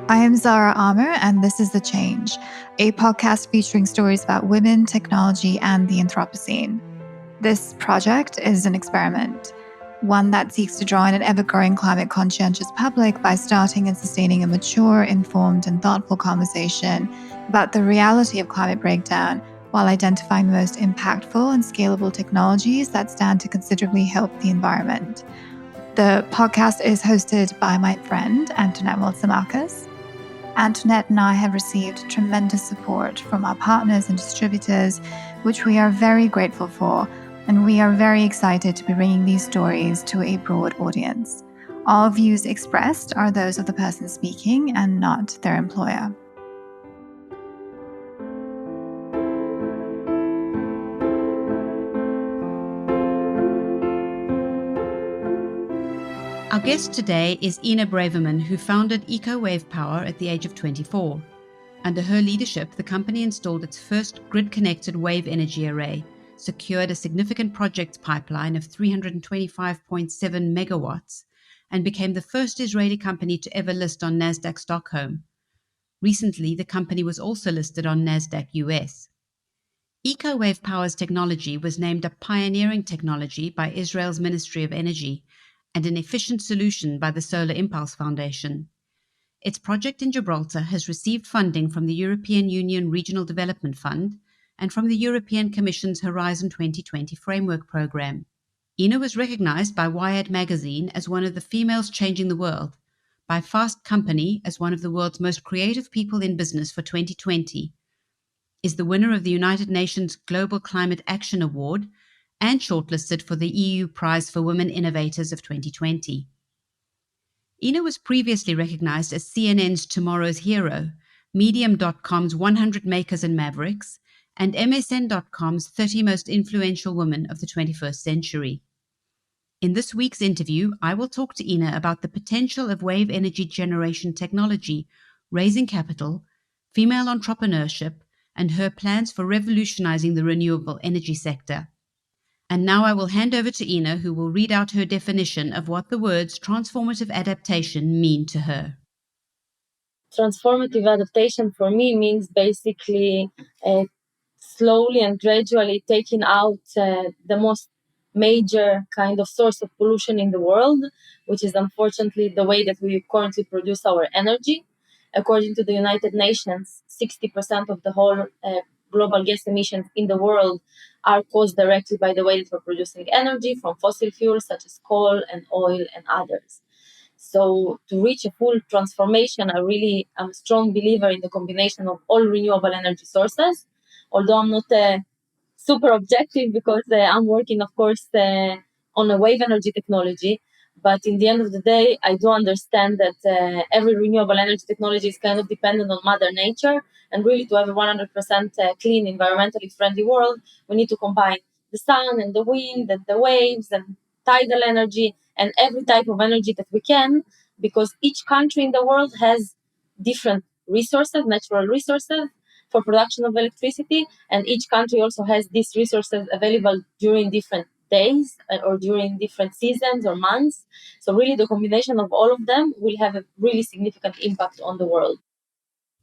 I am Zara Amer, and this is The Change, a podcast featuring stories about women, technology, and the Anthropocene. This project is an experiment, one that seeks to draw in an ever-growing climate-conscientious public by starting and sustaining a mature, informed, and thoughtful conversation about the reality of climate breakdown while identifying the most impactful and scalable technologies that stand to considerably help the environment. The podcast is hosted by my friend, Antoinette Waltzamakis. Antoinette and I have received tremendous support from our partners and distributors, which we are very grateful for, and we are very excited to be bringing these stories to a broad audience. All views expressed are those of the person speaking and not their employer. Our guest today is Ina Braverman, who founded EcoWave Power at the age of 24. Under her leadership, the company installed its first grid-connected wave energy array, secured a significant project pipeline of 325.7 megawatts, and became the first Israeli company to ever list on Nasdaq Stockholm. Recently, the company was also listed on Nasdaq US. EcoWave Power's technology was named a pioneering technology by Israel's Ministry of Energy and an efficient solution by the Solar Impulse Foundation. Its project in Gibraltar has received funding from the European Union Regional Development Fund and from the European Commission's Horizon 2020 framework program. Ina was recognized by Wired magazine as one of the females changing the world, by Fast Company as one of the world's most creative people in business for 2020, is the winner of the United Nations Global Climate Action Award, and shortlisted for the EU Prize for Women Innovators of 2020. Ina was previously recognized as CNN's Tomorrow's Hero, Medium.com's 100 Makers and Mavericks, and MSN.com's 30 Most Influential Women of the 21st Century. In this week's interview, I will talk to Ina about the potential of wave energy generation technology, raising capital, female entrepreneurship, and her plans for revolutionizing the renewable energy sector. And now I will hand over to Ina, who will read out her definition of what the words transformative adaptation mean to her. Transformative adaptation for me means basically slowly and gradually taking out the most major kind of source of pollution in the world, which is unfortunately the way that we currently produce our energy. According to the United Nations, 60% of the whole global gas emissions in the world are caused directly by the way that we're producing energy from fossil fuels such as coal and oil and others. So to reach a full transformation, I really am a strong believer in the combination of all renewable energy sources, although I'm not super objective because I'm working, of course, on a wave energy technology. But in the end of the day, I do understand that every renewable energy technology is kind of dependent on Mother Nature. And really, to have a 100% clean, environmentally friendly world, we need to combine the sun and the wind and the waves and tidal energy and every type of energy that we can, because each country in the world has different resources, natural resources for production of electricity, and each country also has these resources available during different days or during different seasons or months. So really the combination of all of them will have a really significant impact on the world.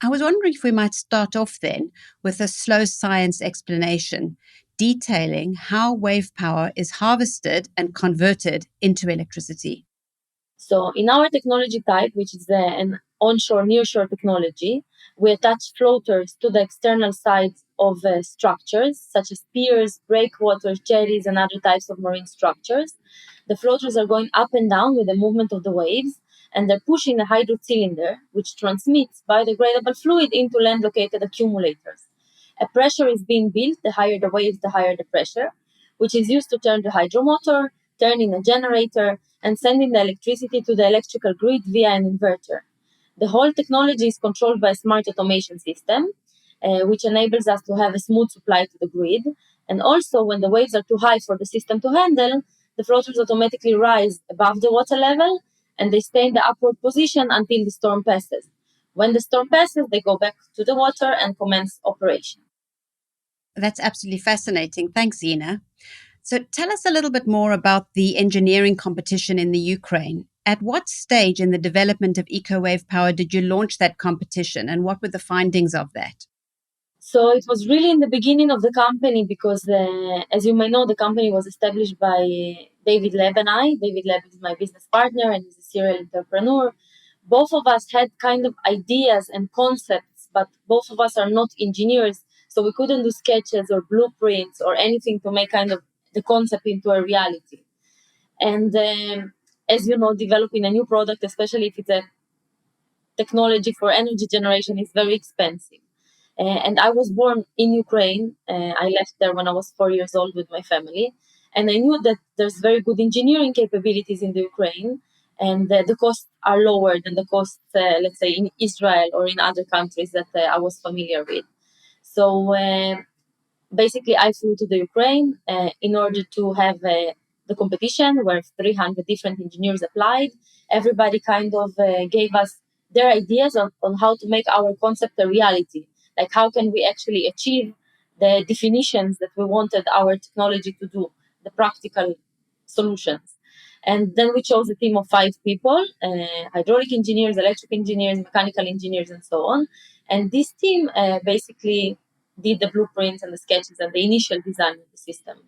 I was wondering if we might start off then with a slow science explanation detailing how wave power is harvested and converted into electricity. So in our technology type, which is an onshore, nearshore technology, we attach floaters to the external sides of structures, such as piers, breakwaters, jetties, and other types of marine structures. The floaters are going up and down with the movement of the waves, and they're pushing a hydro cylinder, which transmits biodegradable fluid into land-located accumulators. A pressure is being built, the higher the waves, the higher the pressure, which is used to turn the hydro motor, turning a generator, and sending the electricity to the electrical grid via an inverter. The whole technology is controlled by a smart automation system, which enables us to have a smooth supply to the grid. And also, when the waves are too high for the system to handle, the floaters automatically rise above the water level, and they stay in the upward position until the storm passes. When the storm passes, they go back to the water and commence operation. That's absolutely fascinating. Thanks, Ina. So tell us a little bit more about the engineering competition in the Ukraine. At what stage in the development of EcoWave Power did you launch that competition, and what were the findings of that? So it was really in the beginning of the company because, as you may know, the company was established by David Leb and I. David Leb is my business partner and he's a serial entrepreneur. Both of us had kind of ideas and concepts, but both of us are not engineers. So we couldn't do sketches or blueprints or anything to make kind of the concept into a reality. And as you know, developing a new product, especially if it's a technology for energy generation, is very expensive. And I was born in Ukraine. I left there when I was 4 years old with my family. And I knew that there's very good engineering capabilities in the Ukraine, and the costs are lower than the costs, let's say, in Israel or in other countries that I was familiar with. So basically, I flew to the Ukraine in order to have the competition where 300 different engineers applied. Everybody kind of gave us their ideas on how to make our concept a reality. Like, how can we actually achieve the definitions that we wanted our technology to do, the practical solutions. And then we chose a team of 5 people, hydraulic engineers, electric engineers, mechanical engineers, and so on. And this team basically did the blueprints and the sketches and the initial design of the system.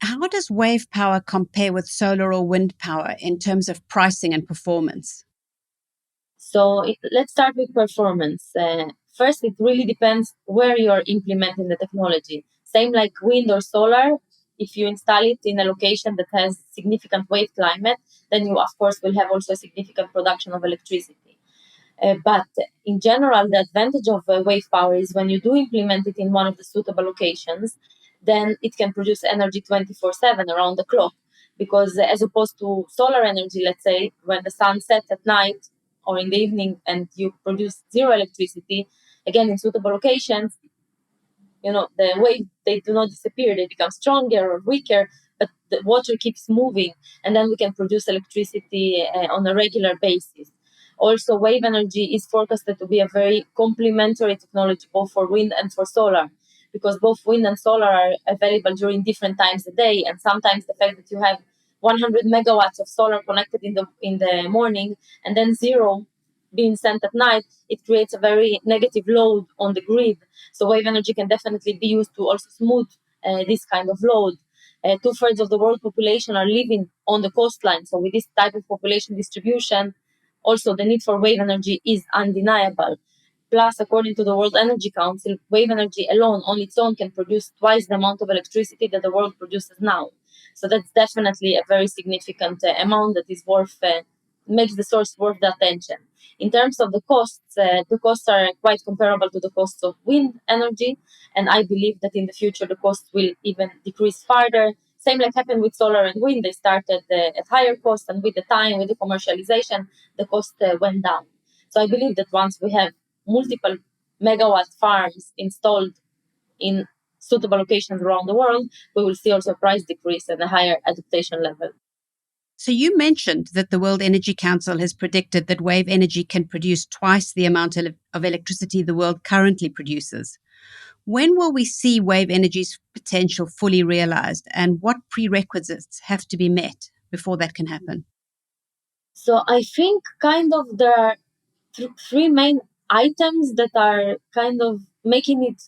How does wave power compare with solar or wind power in terms of pricing and performance? So let's start with performance. First, it really depends where you're implementing the technology. Same like wind or solar, if you install it in a location that has significant wave climate, then you, of course, will have also a significant production of electricity. But in general, the advantage of wave power is when you do implement it in one of the suitable locations, then it can produce energy 24/7 around the clock. Because as opposed to solar energy, let's say, when the sun sets at night or in the evening and you produce zero electricity, again, in suitable locations, the wave, they do not disappear, they become stronger or weaker, but the water keeps moving, and then we can produce electricity on a regular basis. Also, wave energy is forecasted to be a very complementary technology both for wind and for solar, because both wind and solar are available during different times a day, and sometimes the fact that you have 100 megawatts of solar connected in the morning and then zero being sent at night, it creates a very negative load on the grid. So wave energy can definitely be used to also smooth this kind of load. 2/3 of the world population are living on the coastline. So with this type of population distribution, also the need for wave energy is undeniable. Plus, according to the World Energy Council, wave energy alone on its own can produce twice the amount of electricity that the world produces now. So that's definitely a very significant amount that is makes the source worth the attention. In terms of the costs are quite comparable to the costs of wind energy, and I believe that in the future the costs will even decrease further. Same like happened with solar and wind, they started at higher cost, and with the time, with the commercialization, the cost went down. So I believe that once we have multiple megawatt farms installed in suitable locations around the world, we will see also a price decrease and a higher adaptation level. So you mentioned that the World Energy Council has predicted that wave energy can produce twice the amount of electricity the world currently produces. When will we see wave energy's potential fully realized, and what prerequisites have to be met before that can happen? So I think kind of there are three main items that are kind of making it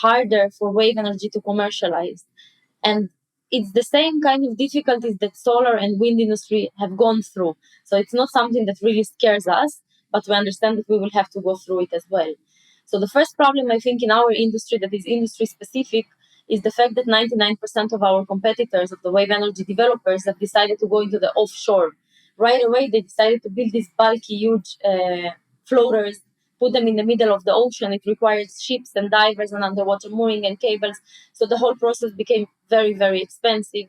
harder for wave energy to commercialize. And it's the same kind of difficulties that solar and wind industry have gone through. So it's not something that really scares us, but we understand that we will have to go through it as well. So the first problem I think in our industry that is industry specific is the fact that 99% of our competitors, of the wave energy developers, have decided to go into the offshore. Right away, they decided to build these bulky, huge floaters, put them in the middle of the ocean. It requires ships and divers and underwater mooring and cables. So the whole process became very, very expensive.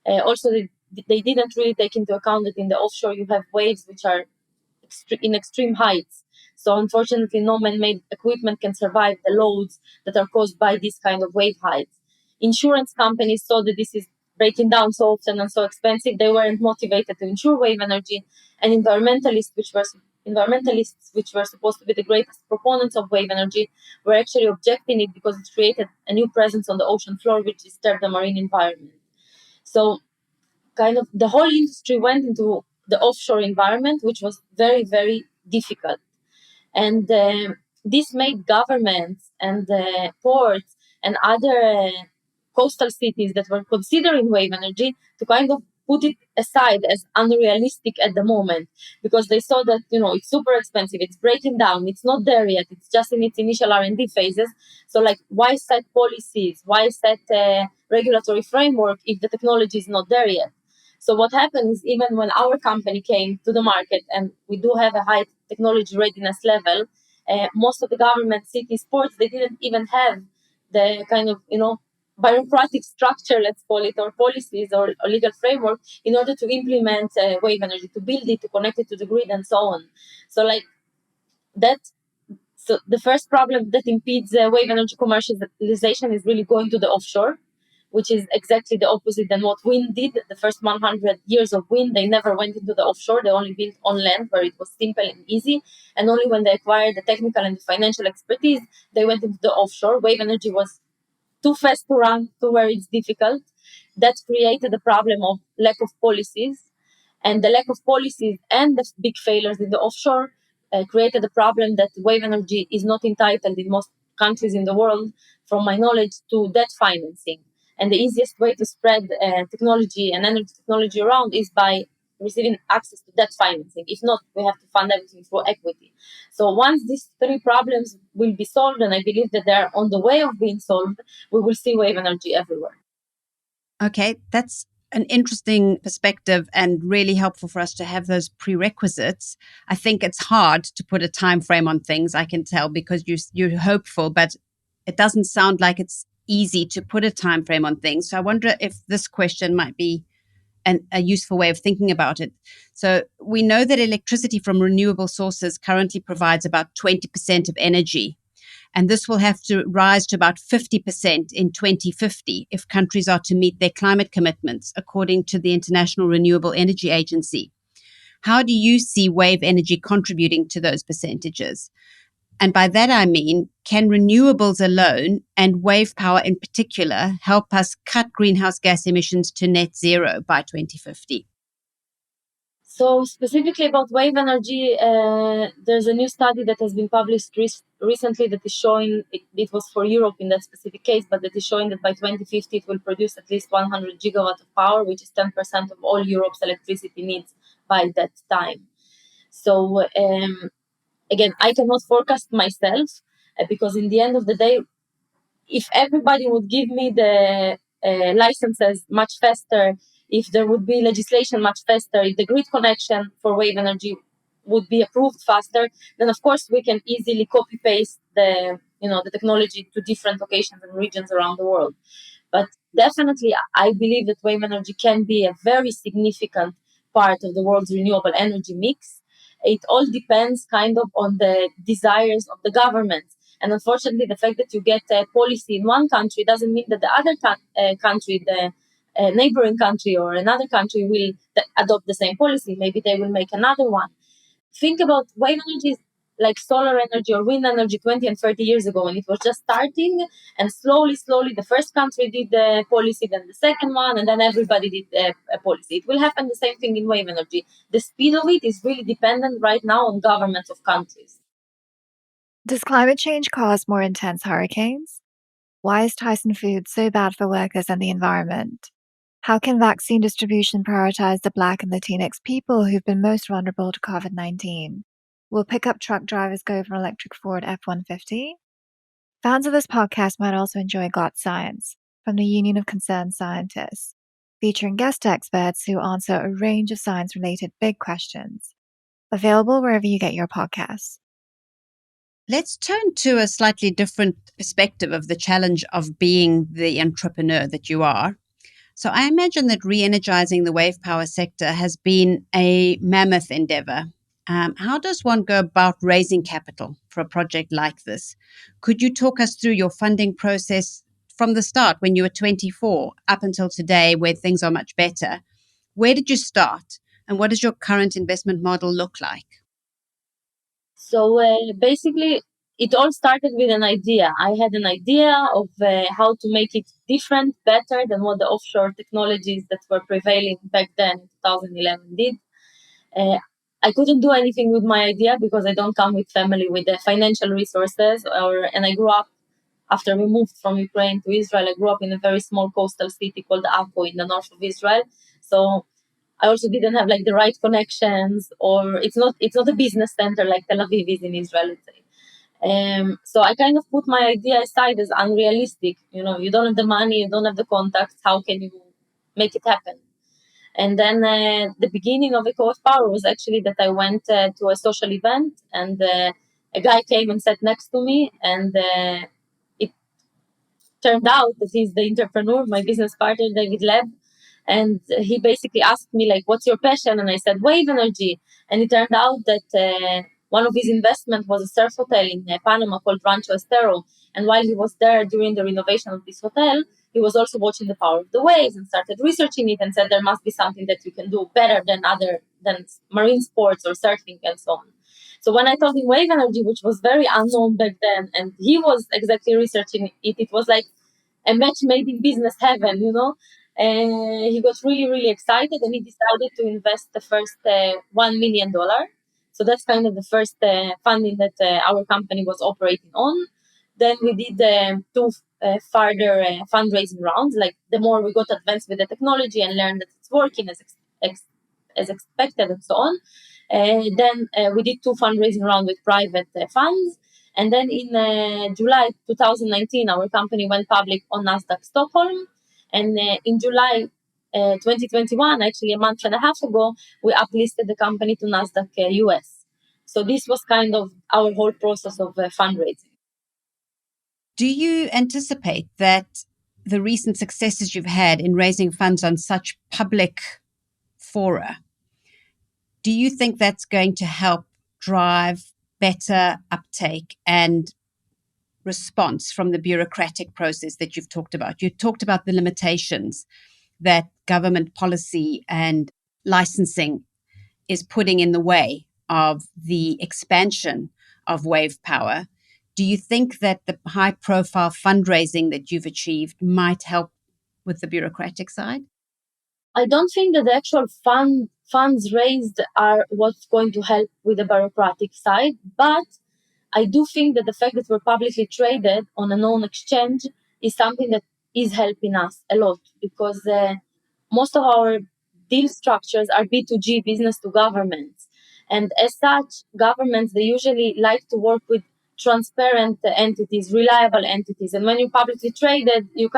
Also, they didn't really take into account that in the offshore you have waves which are in extreme heights. So unfortunately, no man-made equipment can survive the loads that are caused by this kind of wave heights. Insurance companies saw that this is breaking down so often and so expensive, they weren't motivated to insure wave energy, and environmentalists, which were supposed to be the greatest proponents of wave energy, were actually objecting it because it created a new presence on the ocean floor, which disturbed the marine environment. So kind of the whole industry went into the offshore environment, which was very, very difficult. And this made governments and ports and other coastal cities that were considering wave energy to kind of put it aside as unrealistic at the moment, because they saw that, it's super expensive, it's breaking down, it's not there yet, it's just in its initial R&D phases. So like, why set policies, why set a regulatory framework if the technology is not there yet? So what happened is, even when our company came to the market, and we do have a high technology readiness level, most of the government, cities, ports, they didn't even have the kind of, bureaucratic structure, let's call it, or policies or legal framework in order to implement wave energy, to build it, to connect it to the grid, and so on. So like that. So the first problem that impedes wave energy commercialization is really going to the offshore, which is exactly the opposite than what wind did. The first 100 years of wind, they never went into the offshore. They only built on land where it was simple and easy. And only when they acquired the technical and the financial expertise, they went into the offshore. Wave energy was too fast to run to where it's difficult. That created a problem of lack of policies, and the lack of policies and the big failures in the offshore created a problem that wave energy is not entitled in most countries in the world, from my knowledge, to debt financing. And the easiest way to spread technology and energy technology around is by receiving access to debt financing. If not, we have to fund everything through equity. So once these three problems will be solved, and I believe that they're on the way of being solved, we will see wave energy everywhere. Okay, that's an interesting perspective and really helpful for us to have those prerequisites. I think it's hard to put a time frame on things, I can tell, because you're hopeful, but it doesn't sound like it's easy to put a time frame on things. So I wonder if this question might be a useful way of thinking about it. So we know that electricity from renewable sources currently provides about 20% of energy, and this will have to rise to about 50% in 2050 if countries are to meet their climate commitments, according to the International Renewable Energy Agency. How do you see wave energy contributing to those percentages? And by that, I mean, can renewables alone, and wave power in particular, help us cut greenhouse gas emissions to net zero by 2050? So specifically about wave energy, there's a new study that has been published recently that is showing, it was for Europe in that specific case, but that is showing that by 2050 it will produce at least 100 gigawatt of power, which is 10% of all Europe's electricity needs by that time. So again, I cannot forecast myself because in the end of the day, if everybody would give me the licenses much faster, if there would be legislation much faster, if the grid connection for wave energy would be approved faster, then of course we can easily copy paste the technology to different locations and regions around the world. But definitely, I believe that wave energy can be a very significant part of the world's renewable energy mix. It all depends kind of on the desires of the government. And unfortunately, the fact that you get a policy in one country doesn't mean that the other country, the neighboring country or another country will adopt the same policy. Maybe they will make another one. Think about wave energy like solar energy or wind energy 20 and 30 years ago when it was just starting, and slowly the first country did the policy, then the second one, and then everybody did a policy. It will happen the same thing in wave energy. The speed of it is really dependent right now on governments of countries. Does climate change cause more intense hurricanes? Why is Tyson Foods so bad for workers and the environment? How can vaccine distribution prioritize the Black and Latinx people who've been most vulnerable to COVID-19? Will pickup truck drivers go for an electric Ford F-150? Fans of this podcast might also enjoy Got Science from the Union of Concerned Scientists, featuring guest experts who answer a range of science-related big questions. Available wherever you get your podcasts. Let's turn to a slightly different perspective of the challenge of being the entrepreneur that you are. So I imagine that re-energizing the wave power sector has been a mammoth endeavor. How does one go about raising capital for a project like this? Could you talk us through your funding process from the start when you were 24 up until today where things are much better? Where did you start, and what does your current investment model look like? So basically, it all started with an idea. I had an idea of how to make it different, better than what the offshore technologies that were prevailing back then in 2011 did. I couldn't do anything with my idea because I don't come with family with the financial resources, and I grew up after we moved from Ukraine to Israel. I grew up in a very small coastal city called Akko in the north of Israel. So I also didn't have like the right connections, or it's not a business center like Tel Aviv is in Israel, let's say. So I kind of put my idea aside as unrealistic. You don't have the money, you don't have the contacts. How can you make it happen? And then the beginning of Echo of Power was actually that I went to a social event, and a guy came and sat next to me, and it turned out that he's the entrepreneur, my business partner, David Leb. And he basically asked me, like, what's your passion? And I said, wave energy. And it turned out that one of his investments was a surf hotel in Panama called Rancho Estero. And while he was there during the renovation of this hotel, he was also watching the power of the waves and started researching it and said there must be something that you can do better than marine sports or surfing and so on. So when I told him wave energy, which was very unknown back then, and he was exactly researching it, it was like a match made in business heaven. And he got really, really excited, and he decided to invest the first $1 million. So that's kind of the first funding that our company was operating on. Then we did two further fundraising rounds. Like the more we got advanced with the technology and learned that it's working as expected and so on. Then we did two fundraising rounds with private funds. And then in July 2019, our company went public on Nasdaq Stockholm. And in July 2021, actually a month and a half ago, we uplisted the company to Nasdaq US. So this was kind of our whole process of fundraising. Do you anticipate that the recent successes you've had in raising funds on such public fora, do you think that's going to help drive better uptake and response from the bureaucratic process that you've talked about? You talked about the limitations that government policy and licensing is putting in the way of the expansion of wave power. Do you think that the high profile fundraising that you've achieved might help with the bureaucratic side? I don't think that the actual funds raised are what's going to help with the bureaucratic side, but I do think that the fact that we're publicly traded on a known exchange is something that is helping us a lot, because most of our deal structures are B2G, business to governments. And as such, governments, they usually like to work with transparent entities, reliable entities. And when you're publicly traded, you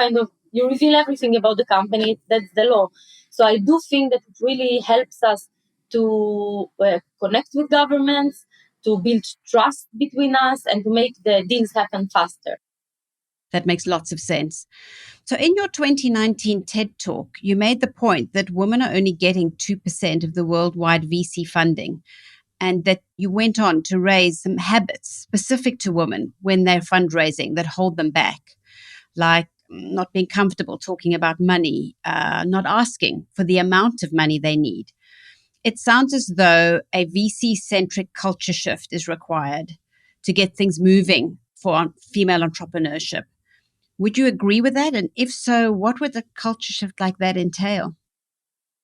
reveal everything about the company. That's the law. So I do think that it really helps us to connect with governments, to build trust between us, and to make the deals happen faster. That makes lots of sense. So, in your 2019 TED Talk, you made the point that women are only getting 2% of the worldwide VC funding, and that you went on to raise some habits specific to women when they're fundraising that hold them back, like not being comfortable talking about money, not asking for the amount of money they need. It sounds as though a VC-centric culture shift is required to get things moving for female entrepreneurship. Would you agree with that? And if so, what would a culture shift like that entail?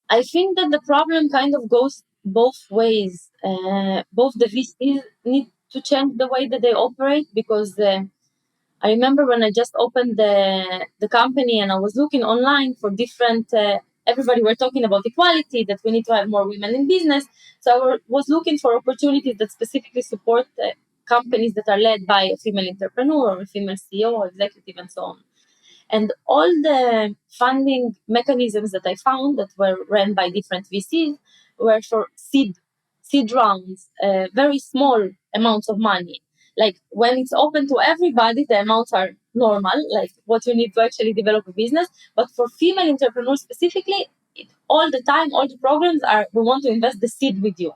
I think that the problem kind of goes both ways. Both the VCs need to change the way that they operate, because I remember when I just opened the company and I was looking online for different. Everybody were talking about equality, that we need to have more women in business. So I was looking for opportunities that specifically support companies that are led by a female entrepreneur or a female CEO or executive and so on. And all the funding mechanisms that I found that were run by different VCs were for seed rounds, very small amounts of money. Like when it's open to everybody, the amounts are normal, like what you need to actually develop a business. But for female entrepreneurs specifically, all the time, all the programs are, we want to invest the seed with you.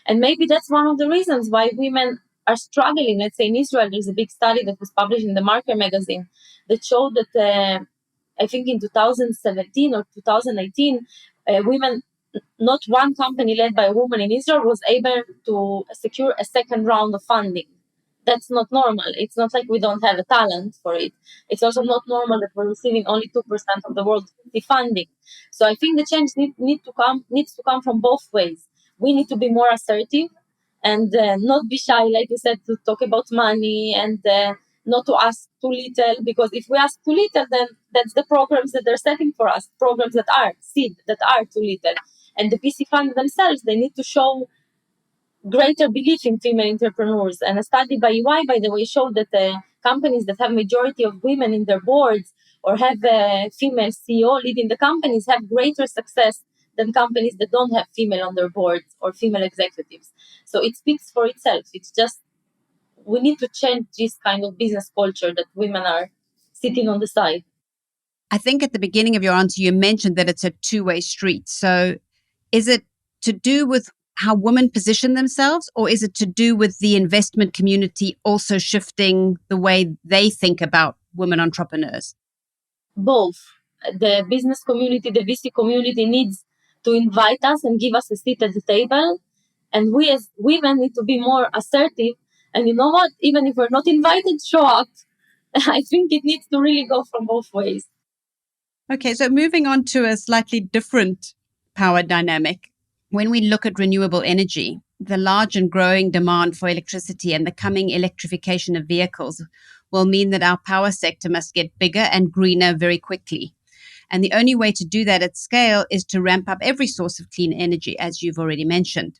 And maybe that's one of the reasons why women are struggling. Let's say in Israel, there's a big study that was published in the Marker magazine that showed that I think in 2017 or 2018, women, not one company led by a woman in Israel was able to secure a second round of funding. That's not normal. It's not like we don't have a talent for it. It's also not normal that we're receiving only 2% of the world's funding. So I think the change needs to come from both ways. we need to be more assertive and not be shy, like you said, to talk about money and not to ask too little, because if we ask too little, then that's the programs that they're setting for us, programs that are seed, that are too little. And the VC fund themselves, they need to show greater belief in female entrepreneurs. And a study by EY, by the way, showed that companies that have majority of women in their boards or have a female CEO leading the companies have greater success than companies that don't have female on their boards or female executives. So it speaks for itself. It's just we need to change this kind of business culture that women are sitting on the side. I think at the beginning of your answer, you mentioned that it's a two-way street. So is it to do with how women position themselves, or is it to do with the investment community also shifting the way they think about women entrepreneurs? Both. The business community, the VC community needs to invite us and give us a seat at the table. And we as women need to be more assertive. And you know what? Even if we're not invited, show up. I think it needs to really go from both ways. Okay, so moving on to a slightly different power dynamic. When we look at renewable energy, the large and growing demand for electricity and the coming electrification of vehicles will mean that our power sector must get bigger and greener very quickly. And the only way to do that at scale is to ramp up every source of clean energy, as you've already mentioned.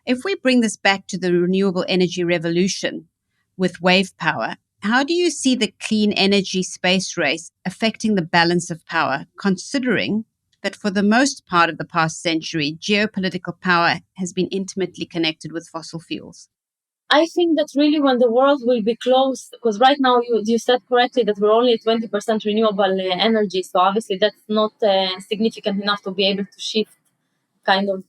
If we bring this back to the renewable energy revolution with wave power, how do you see the clean energy space race affecting the balance of power, considering that for the most part of the past century, geopolitical power has been intimately connected with fossil fuels? I think that really when the world will be close, because right now you said correctly that we're only at 20% renewable energy. So obviously that's not significant enough to be able to shift kind of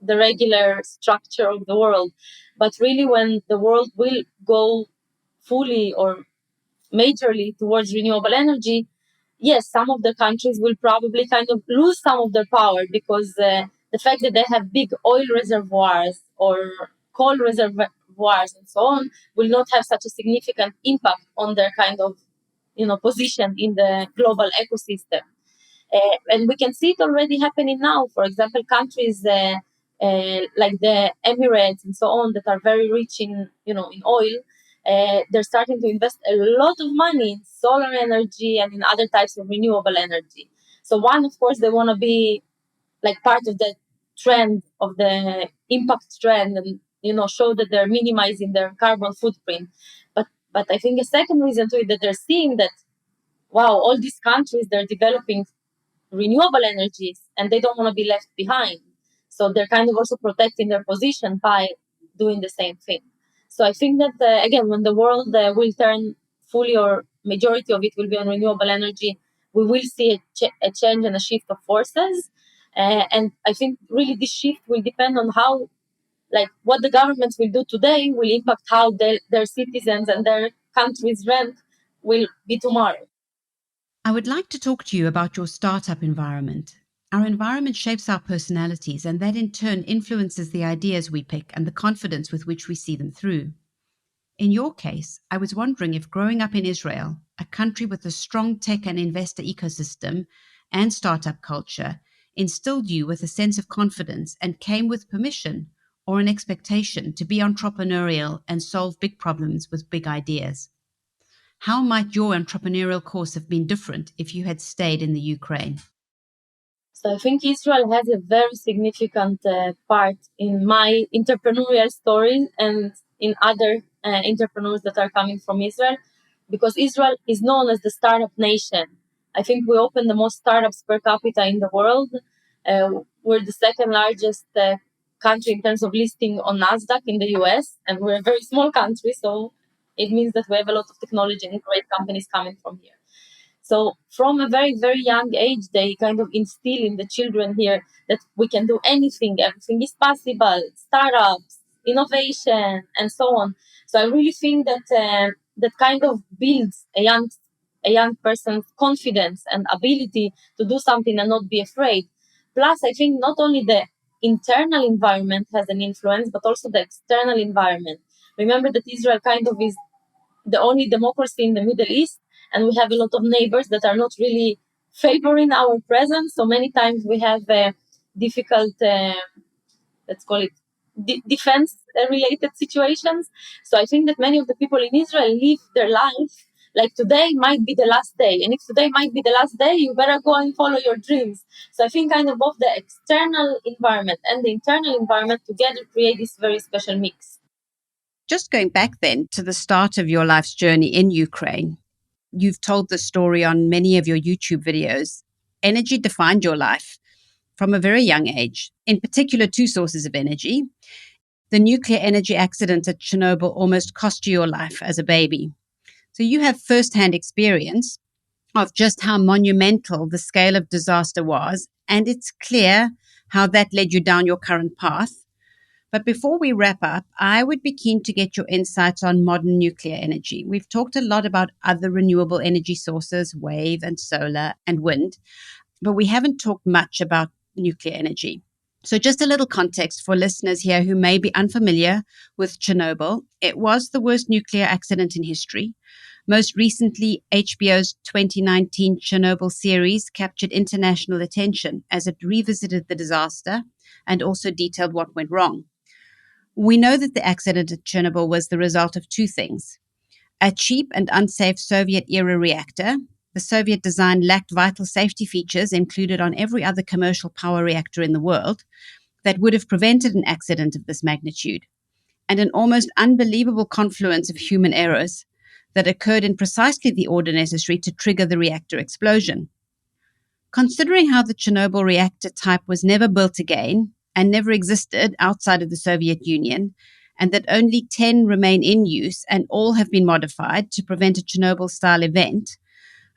the regular structure of the world. But really when the world will go fully or majorly towards renewable energy, yes, some of the countries will probably kind of lose some of their power because the fact that they have big oil reservoirs or coal reservoirs and so on will not have such a significant impact on their kind of position in the global ecosystem. And we can see it already happening now. For example, countries like the Emirates and so on that are very rich in in oil, they're starting to invest a lot of money in solar energy and in other types of renewable energy. So one, of course, they want to be like part of the trend of the impact trend and show that they're minimizing their carbon footprint. But I think a second reason to it that they're seeing that wow, all these countries they're developing renewable energies and they don't want to be left behind. So they're kind of also protecting their position by doing the same thing. So I think that, again, when the world will turn fully or majority of it will be on renewable energy, we will see a change and a shift of forces. And I think really this shift will depend on how, like what the governments will do today will impact how their citizens and their countries' rent will be tomorrow. I would like to talk to you about your startup environment. Our environment shapes our personalities, and that in turn influences the ideas we pick and the confidence with which we see them through. In your case, I was wondering if growing up in Israel, a country with a strong tech and investor ecosystem and startup culture, instilled you with a sense of confidence and came with permission or an expectation to be entrepreneurial and solve big problems with big ideas. How might your entrepreneurial course have been different if you had stayed in the Ukraine? So I think Israel has a very significant part in my entrepreneurial story and in other entrepreneurs that are coming from Israel, because Israel is known as the startup nation. I think we open the most startups per capita in the world. We're the second largest country in terms of listing on Nasdaq in the US, and we're a very small country, so it means that we have a lot of technology and great companies coming from here. So from a very, very young age, they kind of instill in the children here that we can do anything, everything is possible, startups, innovation, and so on. So I really think that that kind of builds a young person's confidence and ability to do something and not be afraid. Plus, I think not only the internal environment has an influence, but also the external environment. Remember that Israel kind of is the only democracy in the Middle East, and we have a lot of neighbors that are not really favoring our presence. So many times we have difficult let's call it defense related situations. So I think that many of the people in Israel live their life like today might be the last day. And if today might be the last day, you better go and follow your dreams. So I think kind of both the external environment and the internal environment together create this very special mix. Just going back then to the start of your life's journey in Ukraine, you've told the story on many of your YouTube videos. Energy defined your life from a very young age, in particular, two sources of energy. The nuclear energy accident at Chernobyl almost cost you your life as a baby. So you have firsthand experience of just how monumental the scale of disaster was, and it's clear how that led you down your current path. But before we wrap up, I would be keen to get your insights on modern nuclear energy. We've talked a lot about other renewable energy sources, wave and solar and wind, but we haven't talked much about nuclear energy. So just a little context for listeners here who may be unfamiliar with Chernobyl. It was the worst nuclear accident in history. Most recently, HBO's 2019 Chernobyl series captured international attention as it revisited the disaster and also detailed what went wrong. We know that the accident at Chernobyl was the result of two things: a cheap and unsafe Soviet-era reactor. The Soviet design lacked vital safety features included on every other commercial power reactor in the world that would have prevented an accident of this magnitude, and an almost unbelievable confluence of human errors that occurred in precisely the order necessary to trigger the reactor explosion. Considering how the Chernobyl reactor type was never built again and never existed outside of the Soviet Union, and that only 10 remain in use and all have been modified to prevent a Chernobyl-style event,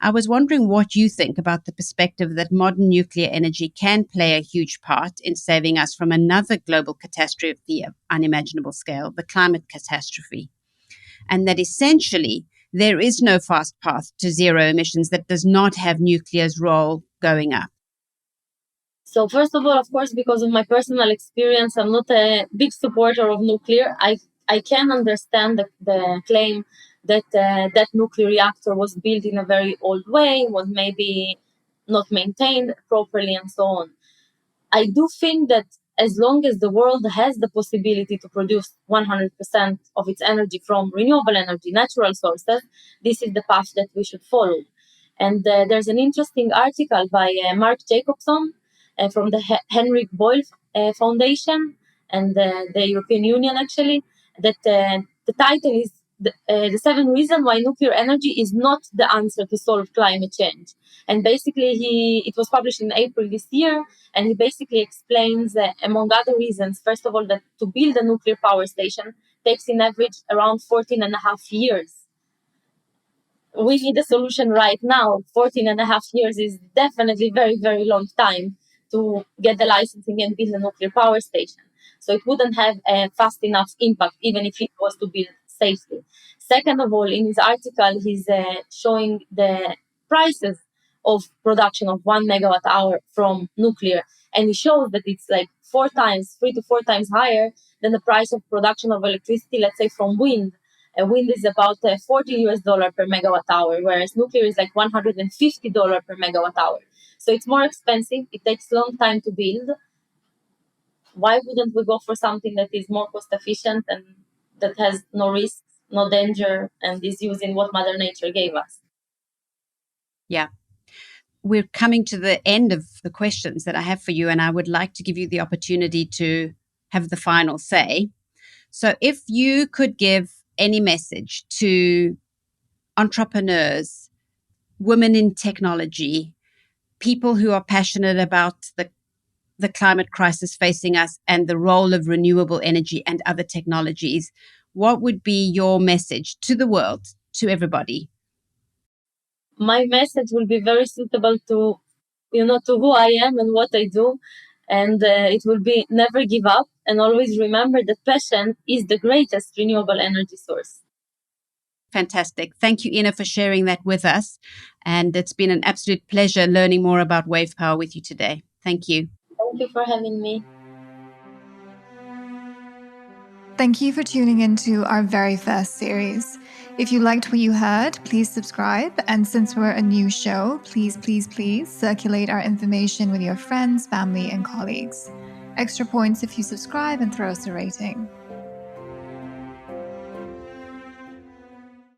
I was wondering what you think about the perspective that modern nuclear energy can play a huge part in saving us from another global catastrophe of unimaginable scale, the climate catastrophe, and that essentially there is no fast path to zero emissions that does not have nuclear's role going up. So first of all, of course, because of my personal experience, I'm not a big supporter of nuclear. I can understand the claim that that nuclear reactor was built in a very old way, was maybe not maintained properly, and so on. I do think that as long as the world has the possibility to produce 100% of its energy from renewable energy, natural sources, this is the path that we should follow. And there's an interesting article by Mark Jacobson from the Henrik Boyle Foundation and the European Union, actually, that the title is the 7 Reasons Why Nuclear Energy is Not the Answer to Solve Climate Change. And basically, it was published in April this year, and he basically explains, among other reasons, first of all, that to build a nuclear power station takes in average around 14 and a half years. We need a solution right now. 14 and a half years is definitely very, very long time to get the licensing and build a nuclear power station. So it wouldn't have a fast enough impact, even if it was to build safely. Second of all, in his article, he's showing the prices of production of 1 megawatt hour from nuclear. And he shows that it's like 3 to 4 times higher than the price of production of electricity, let's say, from wind. Wind is about $40 per megawatt hour, whereas nuclear is like $150 per megawatt hour. So it's more expensive. It takes a long time to build. Why wouldn't we go for something that is more cost efficient and that has no risks, no danger, and is using what Mother Nature gave us? Yeah. We're coming to the end of the questions that I have for you, and I would like to give you the opportunity to have the final say. So if you could give any message to entrepreneurs, women in technology, people who are passionate about the climate crisis facing us and the role of renewable energy and other technologies, what would be your message to the world, to everybody? My message will be very suitable to who I am and what I do. And it will be never give up and always remember that passion is the greatest renewable energy source. Fantastic. Thank you, Ina, for sharing that with us. And it's been an absolute pleasure learning more about wave power with you today. Thank you. Thank you for having me. Thank you for tuning into our very first series. If you liked what you heard, please subscribe. And since we're a new show, please circulate our information with your friends, family, and colleagues. Extra points if you subscribe and throw us a rating.